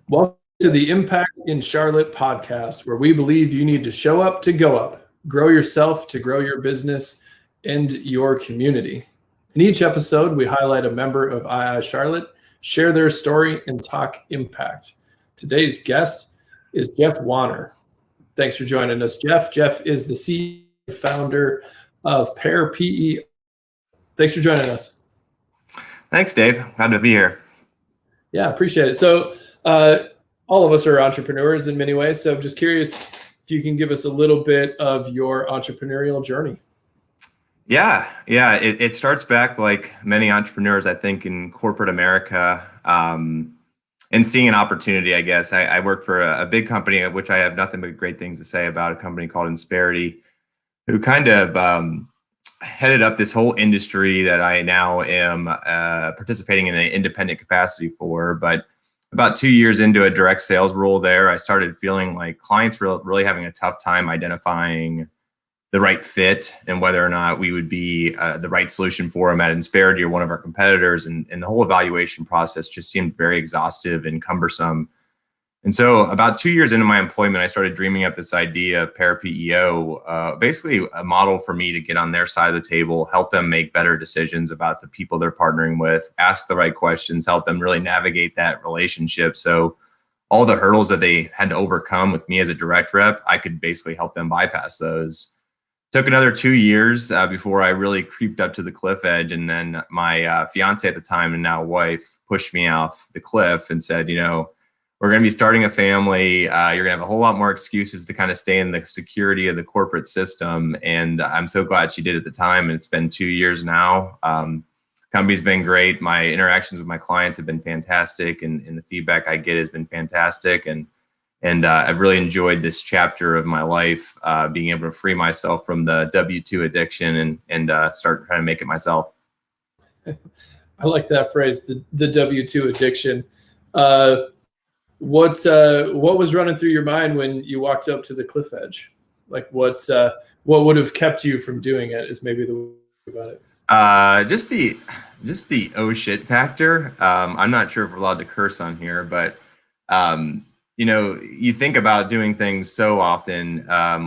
Welcome to the Impact in Charlotte podcast, where we believe you need to show up to go up, grow yourself to grow your business and your community. In each episode, we highlight a member of iiCLT, share their story, and talk impact. Today's guest is Jeff Wanner. Thanks for joining us, Jeff. Jeff is the CEO and founder of Pair PEO. Thanks for joining us. Thanks, Dave. Glad to be here. Yeah, appreciate it. So all of us are entrepreneurs in many ways. So I'm just curious if you can give us a little bit of your entrepreneurial journey. Yeah. It starts back like many entrepreneurs, I think, in corporate America, and seeing an opportunity, I guess. I work for a big company, which I have nothing but great things to say about, a company called Insperity, who kind of headed up this whole industry that I now am participating in an independent capacity for. But about 2 years into a direct sales role there, I started feeling like clients were really having a tough time identifying the right fit and whether or not we would be the right solution for them at Insperity or one of our competitors. And the whole evaluation process just seemed very exhaustive and cumbersome. And so about 2 years into my employment, I started dreaming up this idea of Pair PEO, basically a model for me to get on their side of the table, help them make better decisions about the people they're partnering with, ask the right questions, help them really navigate that relationship. So all the hurdles that they had to overcome with me as a direct rep, I could basically help them bypass those. Took another 2 years before I really creeped up to the cliff edge. And then my fiance at the time and now wife pushed me off the cliff and said, we're going to be starting a family. You're going to have a whole lot more excuses to kind of stay in the security of the corporate system. And I'm so glad she did at the time. And it's been 2 years now. Company's been great. My interactions with my clients have been fantastic. And the feedback I get has been fantastic. And I've really enjoyed this chapter of my life, being able to free myself from the W-2 addiction and start trying to make it myself. I like that phrase, the W-2 addiction. What was running through your mind when you walked up to the cliff edge? Like what would have kept you from doing it is maybe the way about it. Just the oh shit factor. I'm not sure if we're allowed to curse on here, but you think about doing things so often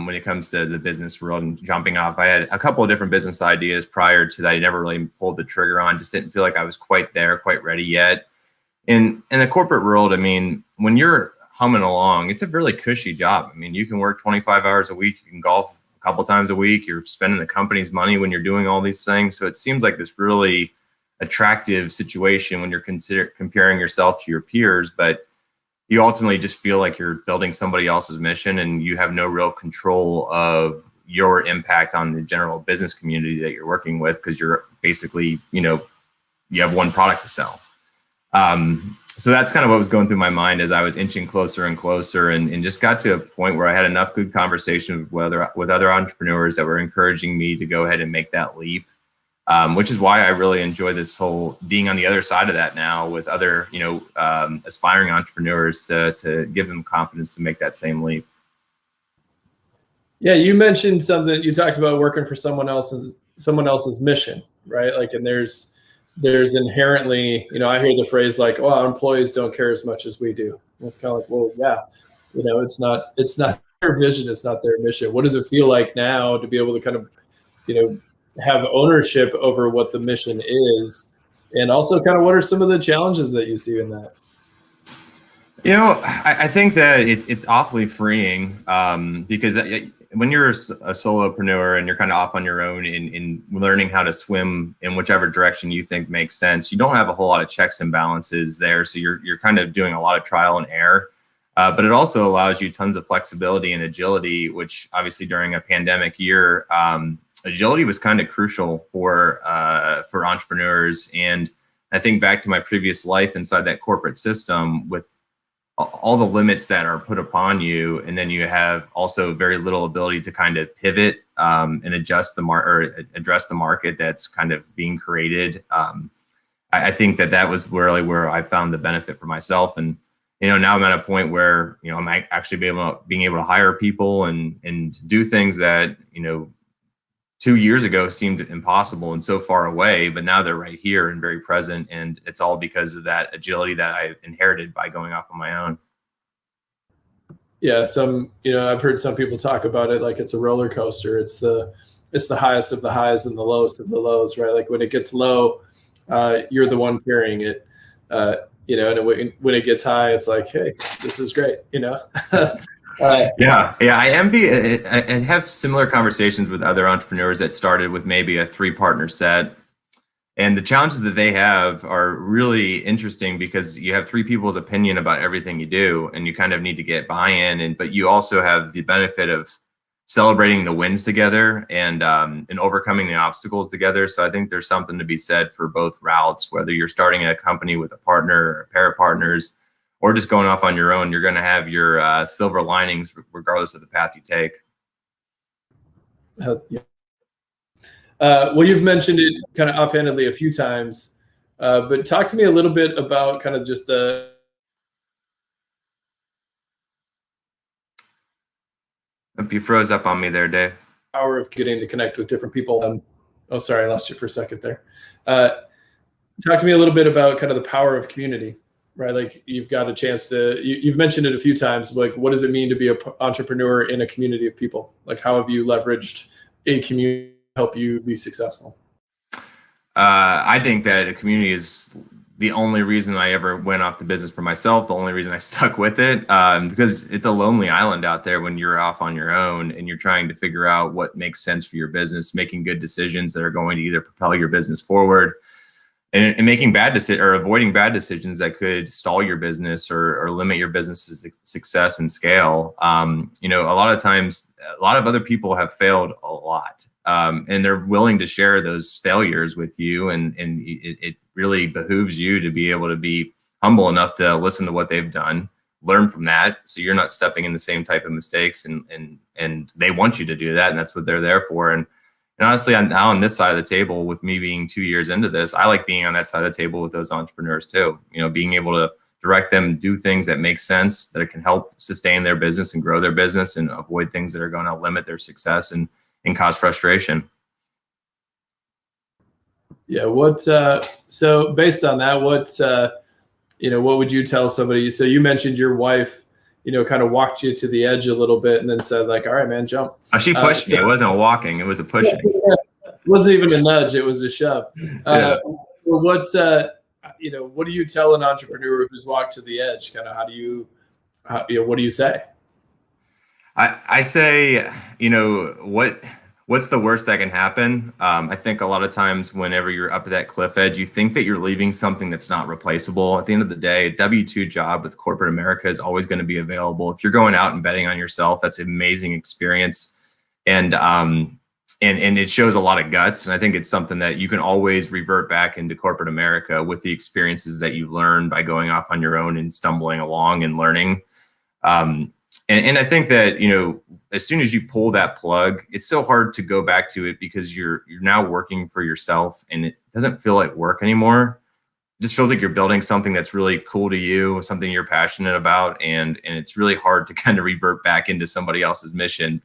when it comes to the business world and jumping off. I had a couple of different business ideas prior to that I never really pulled the trigger on, just didn't feel like I was quite ready yet. In the corporate world, I mean, when you're humming along, it's a really cushy job. I mean, you can work 25 hours a week, you can golf a couple times a week, you're spending the company's money when you're doing all these things. So it seems like this really attractive situation when you're comparing yourself to your peers, but you ultimately just feel like you're building somebody else's mission and you have no real control of your impact on the general business community that you're working with, because you're basically, you have one product to sell. So that's kind of what was going through my mind as I was inching closer and closer, and just got to a point where I had enough good conversations with other entrepreneurs that were encouraging me to go ahead and make that leap, which is why I really enjoy this whole being on the other side of that now with other, aspiring entrepreneurs to give them confidence to make that same leap. Yeah, you mentioned something. You talked about working for someone else's mission, right? Like, and there's inherently, I hear the phrase like, "Oh, our employees don't care as much as we do." And it's kind of like, well, yeah, it's not their vision, it's not their mission. What does it feel like now to be able to kind of, have ownership over what the mission is, and also kind of what are some of the challenges that you see in that? I think that it's awfully freeing because when you're a solopreneur and you're kind of off on your own in learning how to swim in whichever direction you think makes sense, you don't have a whole lot of checks and balances there. So you're kind of doing a lot of trial and error, but it also allows you tons of flexibility and agility, which obviously during a pandemic year, agility was kind of crucial for entrepreneurs. And I think back to my previous life inside that corporate system with all the limits that are put upon you, and then you have also very little ability to kind of pivot and adjust or address the market that's kind of being created. I think that was really where I found the benefit for myself. And now I'm at a point where I'm actually being able to hire people and do things that 2 years ago seemed impossible and so far away, but now they're right here and very present. And it's all because of that agility that I inherited by going off on my own. Yeah, I've heard some people talk about it like it's a roller coaster. It's the highest of the highs and the lowest of the lows, right? Like when it gets low, you're the one carrying it. And when it gets high, it's like, hey, this is great, Yeah, I envy. I have similar conversations with other entrepreneurs that started with maybe a 3-partner set, and the challenges that they have are really interesting because you have 3 people's opinion about everything you do, and you kind of need to get buy-in. But you also have the benefit of celebrating the wins together and overcoming the obstacles together. So I think there's something to be said for both routes, whether you're starting a company with a partner or a pair of partners, or just going off on your own. You're going to have your silver linings regardless of the path you take. Yeah. Well, you've mentioned it kind of offhandedly a few times, but talk to me a little bit about kind of just the You froze up on me there, Dave. power of getting to connect with different people. Oh, sorry, I lost you for a second there. Talk to me a little bit about kind of the power of community, right? Like you've got a chance you've mentioned it a few times. Like, what does it mean to be an entrepreneur in a community of people? Like, how have you leveraged a community to help you be successful? I think that a community is the only reason I ever went off the business for myself, the only reason I stuck with it, because it's a lonely island out there when you're off on your own and you're trying to figure out what makes sense for your business, making good decisions that are going to either propel your business forward, and making bad decisions or avoiding bad decisions that could stall your business or limit your business's success and scale. A lot of times, a lot of other people have failed a lot. And they're willing to share those failures with you. And it really behooves you to be able to be humble enough to listen to what they've done, learn from that. So you're not stepping in the same type of mistakes, and they want you to do that. And that's what they're there for. And honestly, now on this side of the table, with me being 2 years into this, I like being on that side of the table with those entrepreneurs too, being able to direct them, do things that make sense, that can help sustain their business and grow their business, and avoid things that are going to limit their success and cause frustration. Yeah. So based on that, what would you tell somebody? So you mentioned your wife, kind of walked you to the edge a little bit and then said like, all right, man, jump. Oh, she pushed me. It wasn't a walking, it was a pushing. It wasn't even a nudge. It was a shove. Yeah. What do you tell an entrepreneur who's walked to the edge? Kind of what do you say? I say, what's the worst that can happen? I think a lot of times whenever you're up at that cliff edge, you think that you're leaving something that's not replaceable. At the end of the day, a W-2 job with corporate America is always going to be available. If you're going out and betting on yourself, that's an amazing experience. And it shows a lot of guts. And I think it's something that you can always revert back into corporate America with the experiences that you learn by going off on your own and stumbling along and learning. And I think that, as soon as you pull that plug, it's so hard to go back to it because you're now working for yourself, and it doesn't feel like work anymore. It just feels like you're building something that's really cool to you, something you're passionate about. And it's really hard to kind of revert back into somebody else's mission.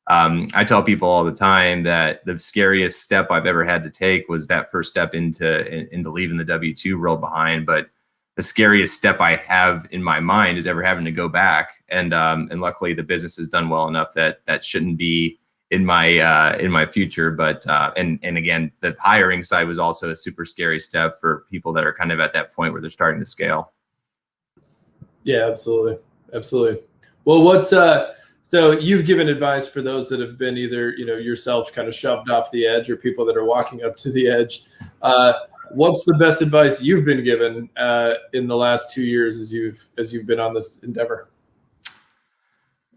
I tell people all the time that the scariest step I've ever had to take was that first step into leaving the W-2 world behind. But the scariest step I have in my mind is ever having to go back. And luckily the business has done well enough that shouldn't be in my future. But and again, the hiring side was also a super scary step for people that are kind of at that point where they're starting to scale. Yeah, absolutely. Well, so you've given advice for those that have been either, yourself kind of shoved off the edge, or people that are walking up to the edge. What's the best advice you've been given in the last 2 years as you've been on this endeavor?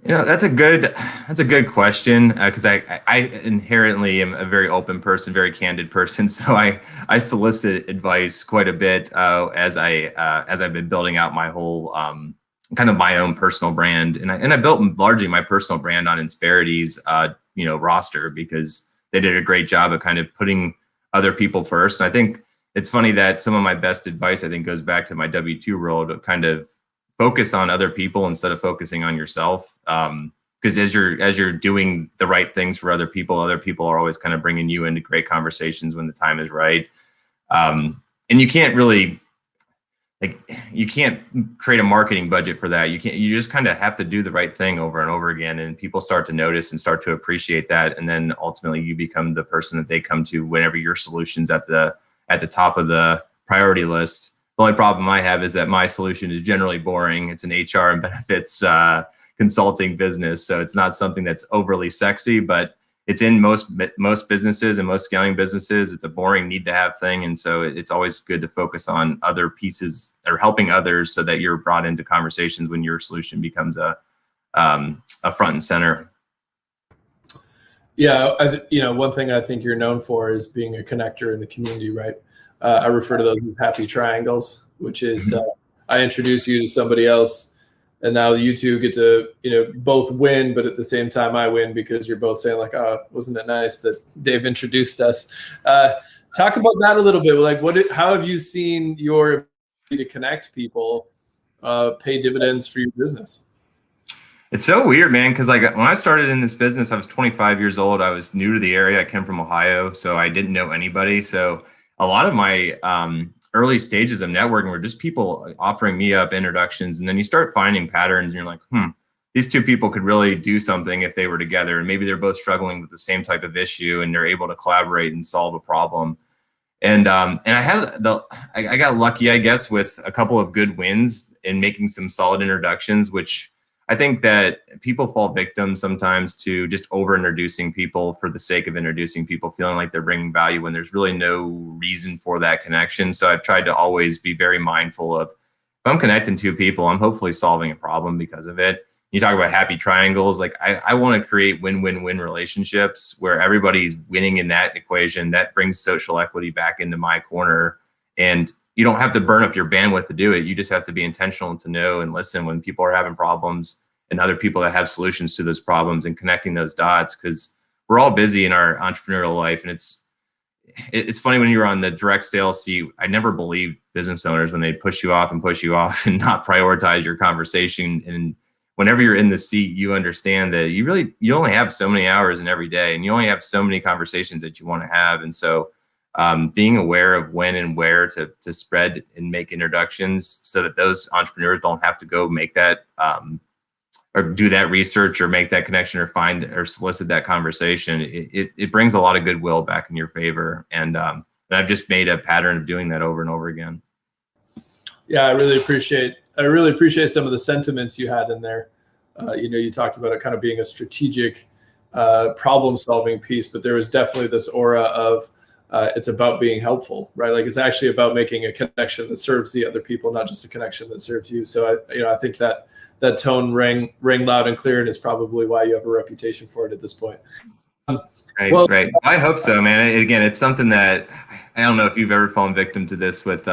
That's a good question, because I inherently am a very open person, very candid person. So I solicit advice quite a bit as I've been building out my whole kind of my own personal brand, and I built largely my personal brand on Insperity's roster, because they did a great job of kind of putting other people first. And I think it's funny that some of my best advice, I think, goes back to my W-2 world of kind of focus on other people instead of focusing on yourself. Because as you're doing the right things for other people are always kind of bringing you into great conversations when the time is right. And you can't really, like you can't create a marketing budget for that. You just kind of have to do the right thing over and over again. And people start to notice and start to appreciate that. And then ultimately you become the person that they come to whenever your solution's at the top of the priority list. The only problem I have is that my solution is generally boring. It's an HR and benefits consulting business. So it's not something that's overly sexy, but it's in most businesses and most scaling businesses. It's a boring need to have thing. And so it's always good to focus on other pieces or helping others so that you're brought into conversations when your solution becomes a front and center. Yeah, one thing I think you're known for is being a connector in the community, right? I refer to those as happy triangles, which is I introduce you to somebody else, and now you two get to both win, but at the same time I win because you're both saying like, oh, wasn't it nice that Dave introduced us? Talk about that a little bit. Like, how have you seen your ability to connect people pay dividends for your business? It's so weird, man, because like when I started in this business, I was 25 years old. I was new to the area. I came from Ohio, so I didn't know anybody. So a lot of my early stages of networking were just people offering me up introductions. And then you start finding patterns and you're like, these two people could really do something if they were together. And maybe they're both struggling with the same type of issue and they're able to collaborate and solve a problem. And I got lucky, I guess, with a couple of good wins in making some solid introductions, which I think that people fall victim sometimes to just over introducing people for the sake of introducing people, feeling like they're bringing value when there's really no reason for that connection. So I've tried to always be very mindful of, if I'm connecting two people, I'm hopefully solving a problem because of it. You talk about happy triangles. Like I want to create win-win-win relationships where everybody's winning in that equation. That brings social equity back into my corner. And you don't have to burn up your bandwidth to do it. You just have to be intentional to know and listen when people are having problems and other people that have solutions to those problems and connecting those dots, because we're all busy in our entrepreneurial life. And it's funny when you're on the direct sales seat, I never believed business owners when they push you off and and not prioritize your conversation. And whenever you're in the seat, you understand that you only have so many hours in every day and you only have so many conversations that you want to have. And so being aware of when and where to spread and make introductions so that those entrepreneurs don't have to go make that or do that research or make that connection or find or solicit that conversation. It brings a lot of goodwill back in your favor. And I've just made a pattern of doing that over and over again. Yeah, I really appreciate some of the sentiments you had in there. You talked about it kind of being a strategic problem solving piece, but there was definitely this aura of it's about being helpful, right? Like it's actually about making a connection that serves the other people, not just a connection that serves you. So I think that tone rang loud and clear, and is probably why you have a reputation for it at this point. Right. I hope so, man. Again, it's something that I don't know if you've ever fallen victim to this with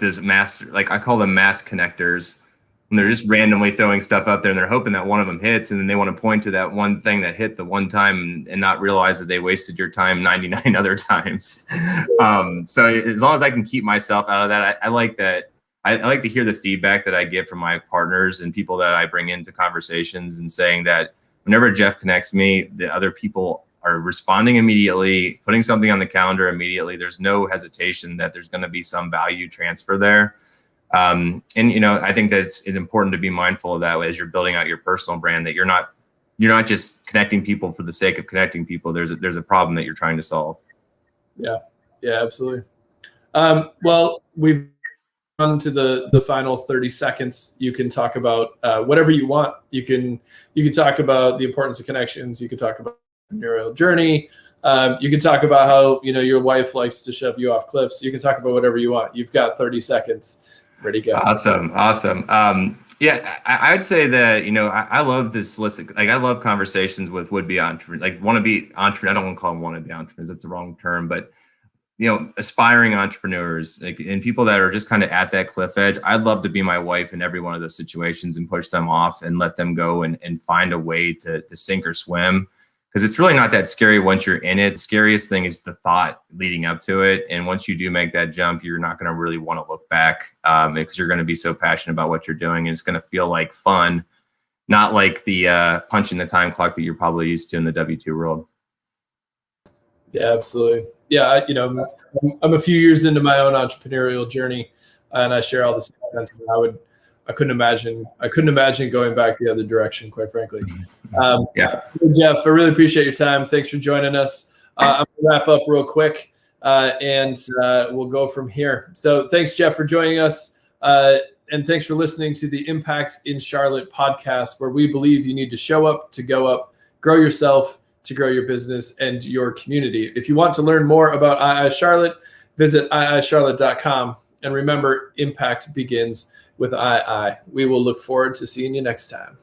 this mass, like I call them mass connectors. And they're just randomly throwing stuff up there and they're hoping that one of them hits. And then they want to point to that one thing that hit the one time and not realize that they wasted your time 99 other times. So as long as I can keep myself out of that, I like that. I like to hear the feedback that I get from my partners and people that I bring into conversations and saying that whenever Jeff connects me, the other people are responding immediately, putting something on the calendar immediately. There's no hesitation that there's going to be some value transfer there. And I think that it's important to be mindful of that as you're building out your personal brand, that you're not just connecting people for the sake of connecting people. There's a problem that you're trying to solve. Yeah, absolutely. Well, we've on to the final 30 seconds. You can talk about whatever you want. You can talk about the importance of connections. You can talk about entrepreneurial journey. You can talk about how your wife likes to shove you off cliffs. You can talk about whatever you want. You've got 30 seconds. Ready to go. Awesome. Yeah, I would say that I love this list. Like I love conversations with would-be entrepreneurs, like wannabe entrepreneurs. I don't want to call them wannabe entrepreneurs. That's the wrong term, but aspiring entrepreneurs, and people that are just kind of at that cliff edge. I'd love to be my wife in every one of those situations and push them off and let them go and find a way to sink or swim. Because it's really not that scary once you're in it. The scariest thing is the thought leading up to it. And once you do make that jump, you're not going to really want to look back because you're going to be so passionate about what you're doing. And it's going to feel like fun, not like the punch in the time clock that you're probably used to in the W-2 world. Yeah, absolutely. Yeah, I'm a few years into my own entrepreneurial journey. and I share all the same sentiment. I couldn't imagine going back the other direction, quite frankly. Yeah. Jeff, I really appreciate your time. Thanks for joining us. I'm gonna wrap up real quick, and we'll go from here. So thanks, Jeff, for joining us. And thanks for listening to the Impact in Charlotte podcast, where we believe you need to show up to go up, grow yourself to grow your business and your community. If you want to learn more about iiCHarlotte, visit iiCHarlotte.com. And remember, impact begins with II. We will look forward to seeing you next time.